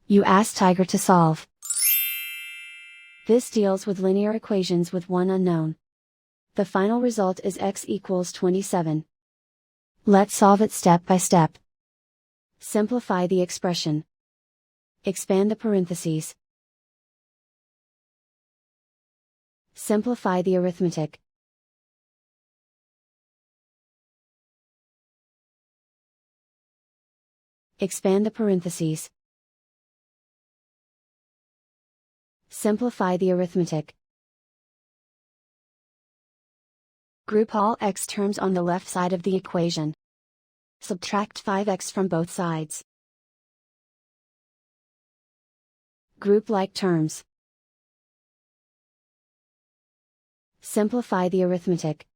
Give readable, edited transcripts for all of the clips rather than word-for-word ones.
You ask Tiger to solve. This deals with linear equations with one unknown. The final result is x equals 27. Let's solve it step by step. Simplify the expression. Expand the parentheses. Simplify the arithmetic. Expand the parentheses. Simplify the arithmetic. Group all x terms on the left side of the equation. Subtract 5x from both sides. Group like terms. Simplify the arithmetic.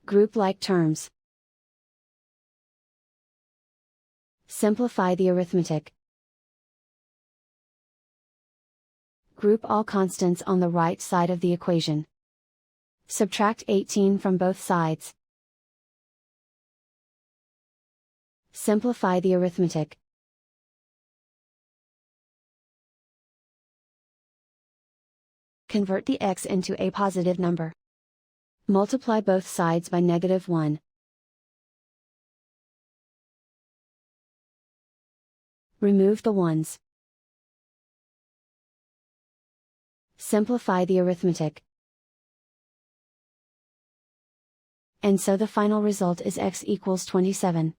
Group like terms. Simplify the arithmetic. Group all constants on the right side of the equation. Subtract 18 from both sides. Simplify the arithmetic. Convert the x into a positive number. Multiply both sides by -1. Remove the ones. Simplify the arithmetic. And so the final result is x equals 27.